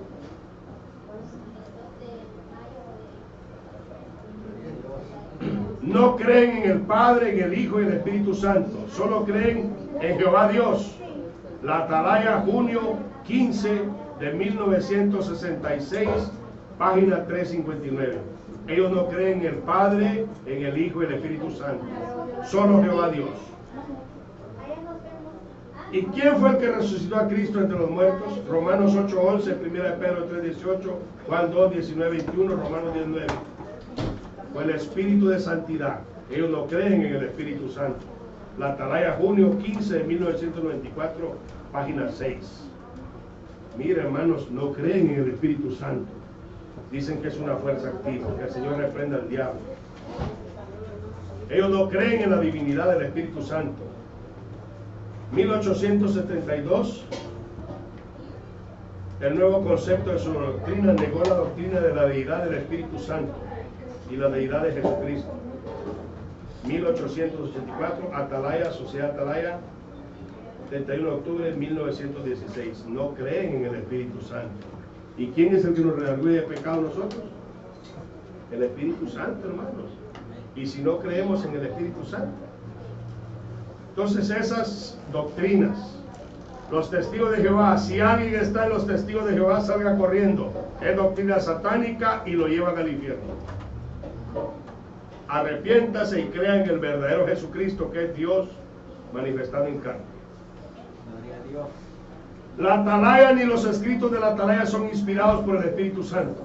No creen en el Padre, en el Hijo y en el Espíritu Santo. Solo creen en Jehová Dios. La Atalaya, junio 15 de 1966, página 359. Ellos no creen en el Padre, en el Hijo y el Espíritu Santo. Solo Jehová Dios. ¿Y quién fue el que resucitó a Cristo entre los muertos? Romanos 8:11, 1 de Pedro 3:18, Juan 2:19-21, Romanos 10:9. Fue el Espíritu de Santidad. Ellos no creen en el Espíritu Santo. La Atalaya, junio 15 de 1994, página 6. Mira, hermanos, no creen en el Espíritu Santo. Dicen que es una fuerza activa, que el Señor reprenda al diablo. Ellos no creen en la divinidad del Espíritu Santo. 1872, el nuevo concepto de su doctrina negó la doctrina de la deidad del Espíritu Santo y la deidad de Jesucristo. 1884, Atalaya, Sociedad Atalaya, 31 de octubre de 1916. No creen en el Espíritu Santo. ¿Y quién es el que nos redarguye de pecado a nosotros? El Espíritu Santo, hermanos. Y si no creemos en el Espíritu Santo, entonces esas doctrinas, los testigos de Jehová, si alguien está en los testigos de Jehová, salga corriendo. Es doctrina satánica y lo llevan al infierno. Arrepiéntase y crea en el verdadero Jesucristo, que es Dios manifestado en carne. La Atalaya ni los escritos de la Atalaya son inspirados por el Espíritu Santo.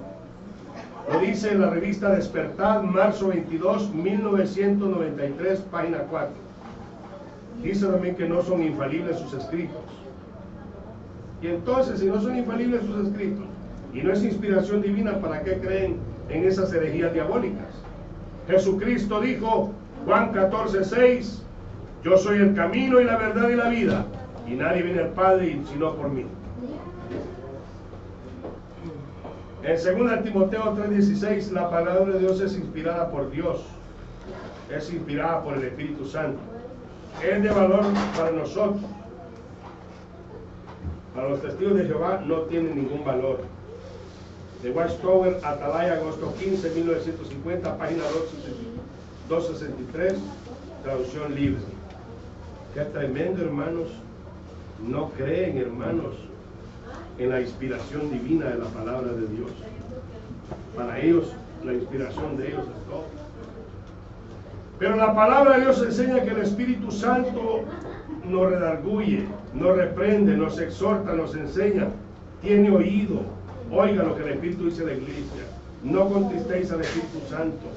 Lo dice en la revista Despertar, marzo 22, 1993, página 4. Dice también que no son infalibles sus escritos. Y entonces, si no son infalibles sus escritos y no es inspiración divina, ¿para qué creen en esas herejías diabólicas? Jesucristo dijo, Juan 14:6, yo soy el camino y la verdad y la vida, y nadie viene al Padre sino por mí. En 2 Timoteo 3:16, la palabra de Dios es inspirada por Dios, es inspirada por el Espíritu Santo, es de valor para nosotros. Para los testigos de Jehová no tiene ningún valor. The Watchtower, Atalaya, agosto 15, 1950, página 263, traducción libre. Qué tremendo, hermanos. No creen, hermanos, en la inspiración divina de la palabra de Dios. Para ellos, la inspiración de ellos es todo. Pero la palabra de Dios enseña que el Espíritu Santo nos redarguye, nos reprende, nos exhorta, nos enseña, tiene oído. Oiga lo que el Espíritu dice a la iglesia. No contristéis al Espíritu Santo.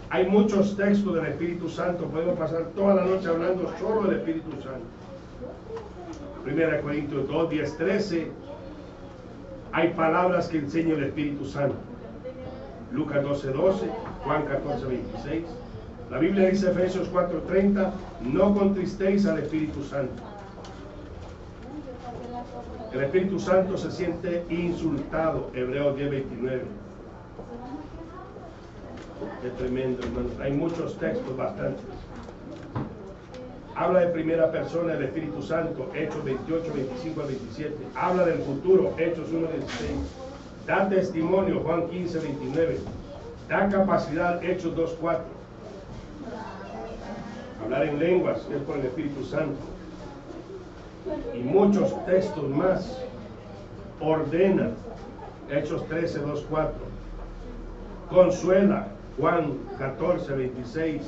Hay muchos textos del Espíritu Santo. Podemos pasar toda la noche hablando solo del Espíritu Santo. 1 Corintios 2, 10, 13. Hay palabras que enseña el Espíritu Santo. Lucas 12, 12. Juan 14, 26. La Biblia dice, Efesios 4:30, no contristéis al Espíritu Santo. El Espíritu Santo se siente insultado, Hebreos 10:29. Es tremendo, hermanos. Hay muchos textos, bastantes. Habla de primera persona del Espíritu Santo, Hechos 28, 25 al 27. Habla del futuro, Hechos 1, 16. Da testimonio, Juan 15, 29. Da capacidad, Hechos 2, 4. Hablar en lenguas es por el Espíritu Santo. Y muchos textos más. Ordena, Hechos 13, 2, 4. Consuela, Juan 14, 26,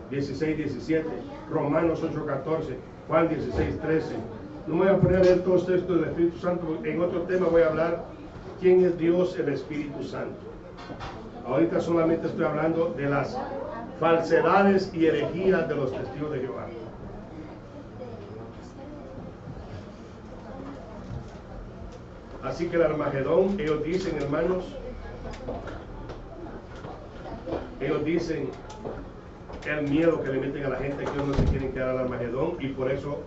16, 17. Romanos 8, 14. Juan 16, 13. No me voy a poner a leer todos los textos del Espíritu Santo. En otro tema voy a hablar quién es Dios, el Espíritu Santo. Ahorita solamente estoy hablando de las falsedades y herejías de los testigos de Jehová. Así que el Armagedón, ellos dicen, hermanos, ellos dicen el miedo que le meten a la gente, que ellos no se quieren quedar al Armagedón, y por eso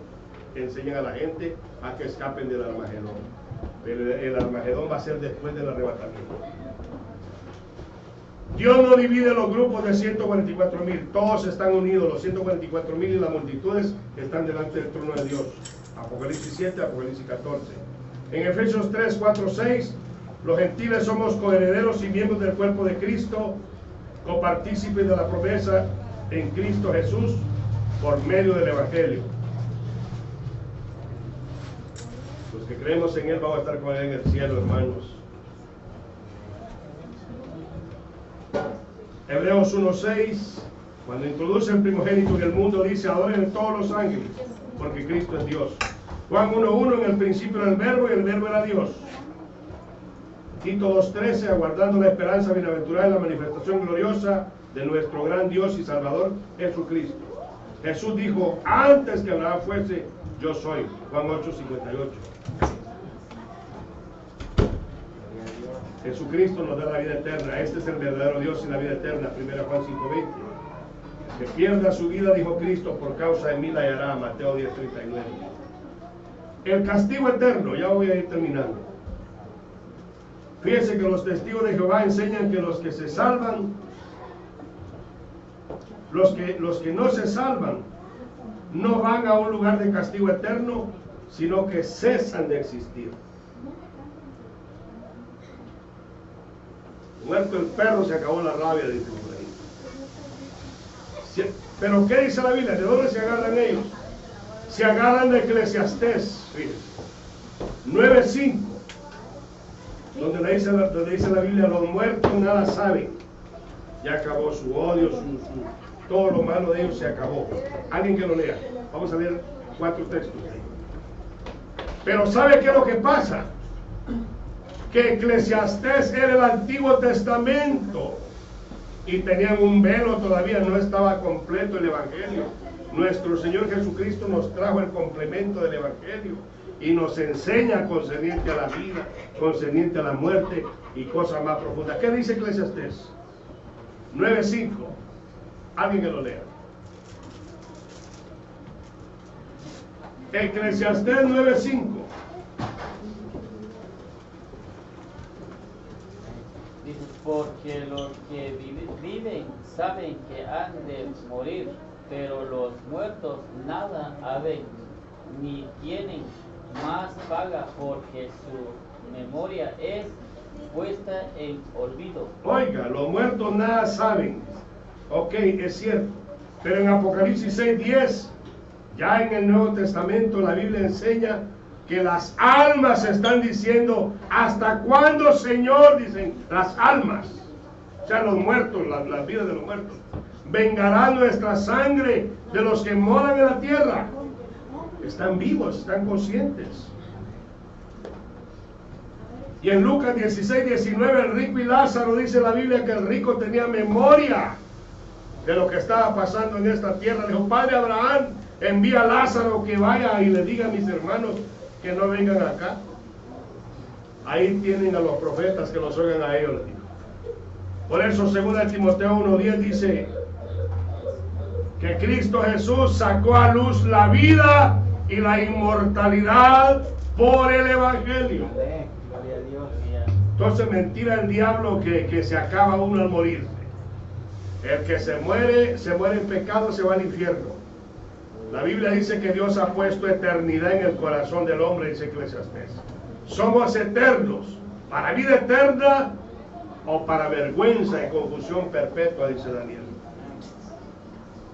enseñan a la gente a que escapen del Armagedón. Pero el Armagedón va a ser después del arrebatamiento. Dios no divide los grupos de 144,000, todos están unidos, los 144,000 y las multitudes están delante del trono de Dios. Apocalipsis 7, Apocalipsis 14. En Efesios 3, 4, 6, los gentiles somos coherederos y miembros del cuerpo de Cristo, copartícipes de la promesa en Cristo Jesús por medio del Evangelio. Los que creemos en Él vamos a estar con Él en el cielo, hermanos. Hebreos 1:6, cuando introduce el primogénito en el mundo, dice, adoren todos los ángeles, porque Cristo es Dios. Juan 1:1, en el principio era el verbo y el verbo era Dios. Tito 2:13, aguardando la esperanza bienaventurada y la manifestación gloriosa de nuestro gran Dios y Salvador, Jesucristo. Jesús dijo, antes que Abraham fuese, yo soy. Juan 8:58. Jesucristo nos da la vida eterna. Este es el verdadero Dios y la vida eterna. 1 Juan 5:20. Que pierda su vida, dijo Cristo, por causa de mí la hallará. Mateo 10:39. El castigo eterno, ya voy a ir terminando. Fíjense que los testigos de Jehová enseñan que los que se salvan, los que no se salvan, no van a un lugar de castigo eterno, sino que cesan de existir. Muerto el perro, se acabó la rabia, dice por ahí. Pero ¿qué dice la Biblia? ¿De dónde se agarran ellos? Se agarran de Eclesiastés, fíjense, 9:5, donde dice la Biblia, los muertos nada saben. Ya acabó su odio, todo lo malo de ellos se acabó. Alguien que lo lea. Vamos a leer 4 textos. Pero ¿sabe qué es lo que pasa? Que Eclesiastés era el Antiguo Testamento y tenían un velo todavía, no estaba completo el Evangelio. Nuestro Señor Jesucristo nos trajo el complemento del Evangelio y nos enseña concerniente a la vida, concerniente a la muerte y cosas más profundas. ¿Qué dice Eclesiastés? 9:5. Alguien que lo lea. Eclesiastés 9:5. Porque los que viven saben que han de morir, pero los muertos nada saben, ni tienen más paga, porque su memoria es puesta en olvido. Oiga, los muertos nada saben. Ok, es cierto. Pero en Apocalipsis 6:10, ya en el Nuevo Testamento, la Biblia enseña que las almas están diciendo, ¿hasta cuándo, Señor? Dicen las almas, o sea, los muertos, las vidas de los muertos. Vengará nuestra sangre de los que moran en la tierra. Están vivos, están conscientes. Y en Lucas 16:19, el rico y Lázaro, dice la Biblia que el rico tenía memoria de lo que estaba pasando en esta tierra. Le dijo, Padre Abraham, envía a Lázaro que vaya y le diga a mis hermanos que no vengan acá. Ahí tienen a los profetas que los oigan a ellos, les digo. Por eso 2 Timoteo 1:10 dice, que Cristo Jesús sacó a luz la vida y la inmortalidad por el Evangelio. Gloria a Dios. Entonces mentira el diablo que se acaba uno al morirse. El que se muere en pecado, se va al infierno. La Biblia dice que Dios ha puesto eternidad en el corazón del hombre, dice Eclesiastés. Somos eternos, para vida eterna o para vergüenza y confusión perpetua, dice Daniel.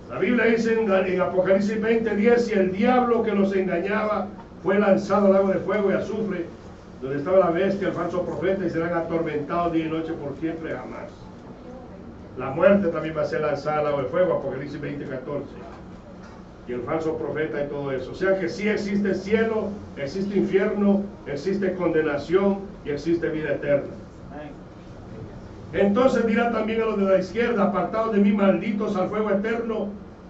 La Biblia dice en Apocalipsis 20:10, y el diablo que los engañaba fue lanzado al lago de fuego y azufre, donde estaba la bestia, el falso profeta, y serán atormentados día y noche por siempre jamás. La muerte también va a ser lanzada al lago de fuego, Apocalipsis 20:14. Y el falso profeta y todo eso. O sea que sí existe cielo, existe infierno, existe condenación y existe vida eterna. Entonces dirá también a los de la izquierda: apartados de mí, malditos, al fuego eterno,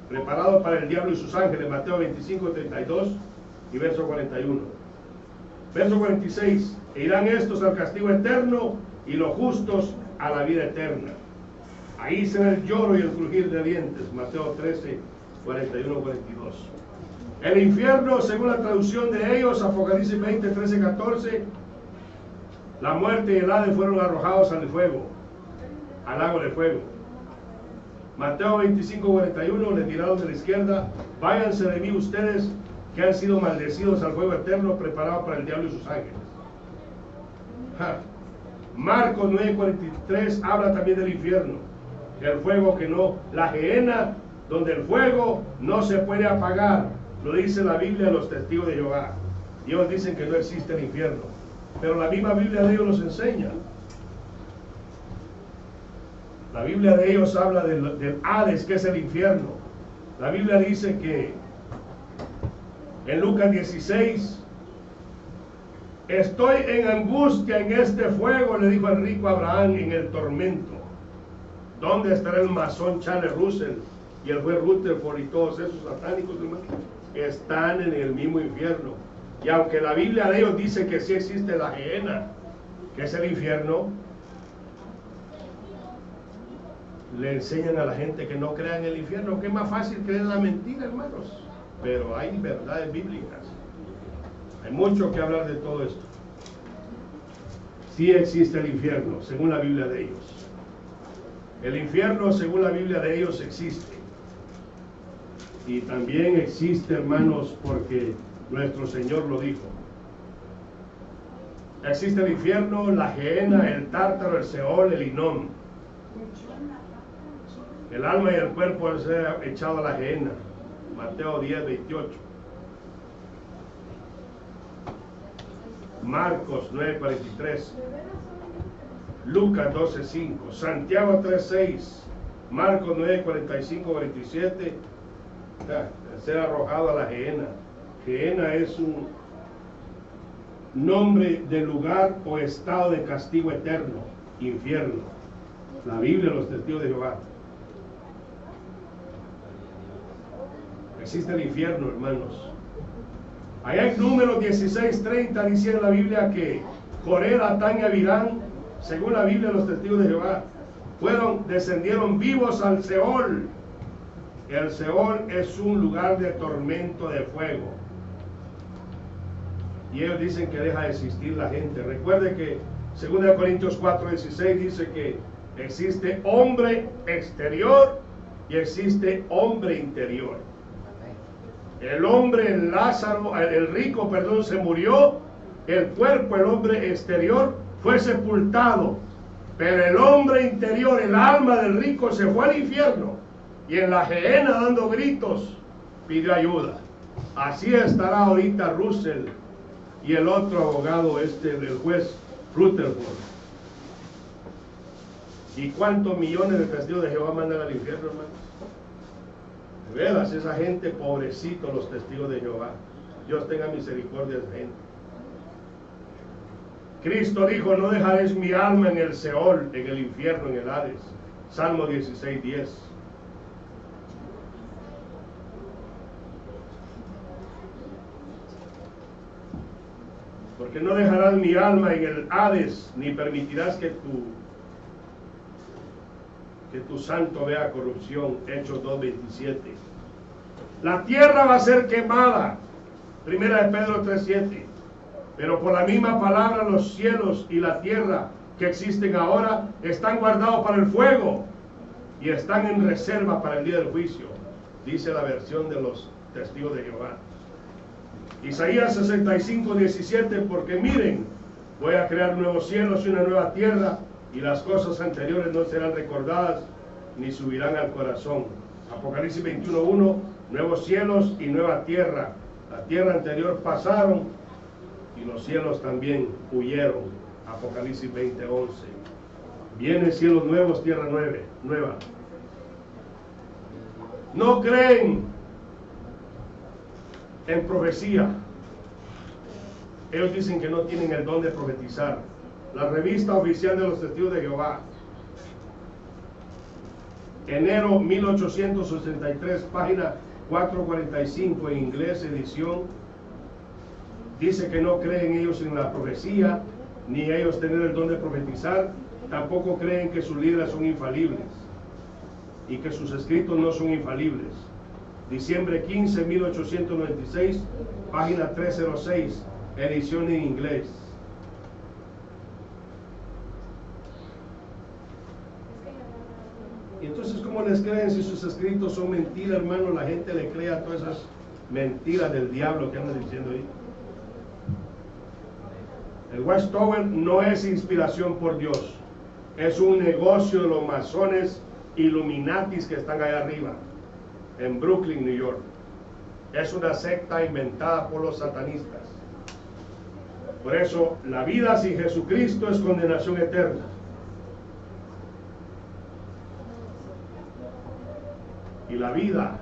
preparado para el diablo y sus ángeles. Mateo 25:32 y verso 41. Verso 46: e irán estos al castigo eterno y los justos a la vida eterna. Ahí será el lloro y el crujir de dientes. Mateo 13:41-42. El infierno, según la traducción de ellos, Apocalipsis 20:13-14, la muerte y el Hades fueron arrojados al fuego, al lago de fuego. Mateo 25:41 les dirá a los de la izquierda: váyanse de mí ustedes que han sido maldecidos, al fuego eterno preparado para el diablo y sus ángeles. Marcos 9:43 habla también del infierno, el fuego que no, la gehenna, donde el fuego no se puede apagar. Lo dice la Biblia, los testigos de Jehová. Ellos dicen que no existe el infierno, pero la misma Biblia de ellos nos enseña. La Biblia de ellos habla del Hades, que es el infierno. La Biblia dice que en Lucas 16: estoy en angustia en este fuego, le dijo el rico Abraham, en el tormento. ¿Dónde estará el masón Charles Russell y el juez Rutherford y todos esos satánicos, hermanos? Están en el mismo infierno. Y aunque la Biblia de ellos dice que sí existe la gehenna, que es el infierno, le enseñan a la gente que no crea en el infierno, que es más fácil creer en la mentira, hermanos. Pero hay verdades bíblicas. Hay mucho que hablar de todo esto. Sí existe el infierno, según la Biblia de ellos. El infierno, según la Biblia de ellos, existe. Y también existe, hermanos, porque nuestro Señor lo dijo. Existe el infierno, la gehenna, el tártaro, el Seol, el Hinnom. El alma y el cuerpo han sido echado a la gehenna. Mateo 10:28. Marcos 9:43. Lucas 12:5. Santiago 3:6. Marcos 9:45-47. Ser arrojado a la gehenna. Gehenna es un nombre de lugar o estado de castigo eterno, infierno. La Biblia, los testigos de Jehová. Existe el infierno, hermanos. Allá en Números 16:30 dice en la Biblia que Coré, Datán y Abirán, según la Biblia, los testigos de Jehová, descendieron vivos al Seol. El Seol es un lugar de tormento de fuego. Y ellos dicen que deja de existir la gente. Recuerde que 2 Corintios 4:16 dice que existe hombre exterior y existe hombre interior. El hombre, el Lázaro, el rico, perdón, se murió. El cuerpo, el hombre exterior, fue sepultado. Pero el hombre interior, el alma del rico, se fue al infierno. Y en la gehenna, dando gritos, pidió ayuda. Así estará ahorita Russell y el otro abogado, del juez Rutherford. ¿Y cuántos millones de testigos de Jehová mandan al infierno, hermanos? De veras, esa gente, pobrecito, los testigos de Jehová. Dios tenga misericordia de esa gente. Cristo dijo: no dejaréis mi alma en el Seol, en el infierno, en el Hades. Salmo 16:10. Porque no dejarás mi alma en el Hades, ni permitirás que que tu santo vea corrupción. Hechos 2:27. La tierra va a ser quemada. Primera de Pedro 3:7. Pero por la misma palabra los cielos y la tierra que existen ahora están guardados para el fuego y están en reserva para el día del juicio, dice la versión de los testigos de Jehová. Isaías 65:17, porque miren, voy a crear nuevos cielos y una nueva tierra, y las cosas anteriores no serán recordadas ni subirán al corazón. Apocalipsis 21:1, nuevos cielos y nueva tierra. La tierra anterior pasaron y los cielos también huyeron. Apocalipsis 20:11. Vienen cielos nuevos, tierra nueva. No creen en profecía. Ellos dicen que no tienen el don de profetizar. La revista oficial de los testigos de Jehová, enero 1883, página 445 en inglés, edición, dice que no creen ellos en la profecía, ni ellos tener el don de profetizar. Tampoco creen que sus líderes son infalibles y que sus escritos no son infalibles. Diciembre 15, 1896, página 306, edición en inglés. Entonces, ¿cómo les creen si sus escritos son mentiras, hermano? La gente le cree a todas esas mentiras del diablo que andan diciendo ahí. El Watchtower no es inspiración por Dios, es un negocio de los masones Illuminatis que están allá arriba, en Brooklyn, New York. Es una secta inventada por los satanistas. Por eso, la vida sin Jesucristo es condenación eterna. Y la vida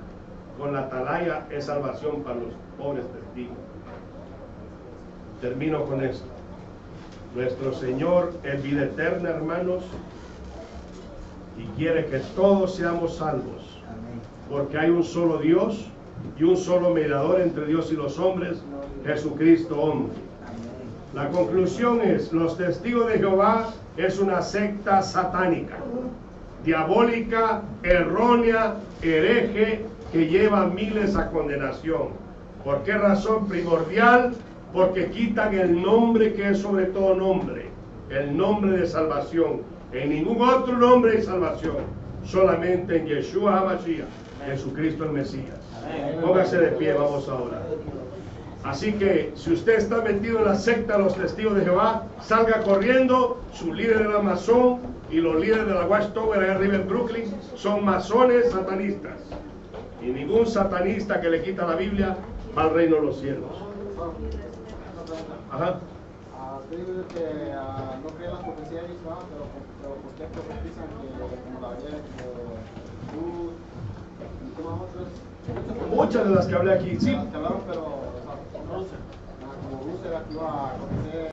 con la atalaya es salvación para los pobres testigos. Termino con esto. Nuestro Señor es vida eterna, hermanos, y quiere que todos seamos salvos, porque hay un solo Dios y un solo mediador entre Dios y los hombres, Jesucristo hombre. La conclusión es: los testigos de Jehová es una secta satánica, diabólica, errónea, hereje, que lleva a miles a condenación. ¿Por qué razón? Primordial, porque quitan el nombre que es sobre todo nombre, el nombre de salvación. En ningún otro nombre hay salvación, solamente en Yeshua HaMashiach, Jesucristo el Mesías. Póngase de pie, vamos ahora. Así que si usted está metido en la secta de los testigos de Jehová, salga corriendo. Su líder era masón y los líderes de la Watchtower allá arriba en Brooklyn son masones satanistas. Y ningún satanista que le quita la Biblia va al reino de los cielos. Ajá. Usted dice que no creen las profecías de Islam, pero ¿por qué profetizan que como la ayer, Jesús y como otras? Muchas de las que hablé aquí, sí. Las que hablaron, pero como Russell, aquí va a acontecer.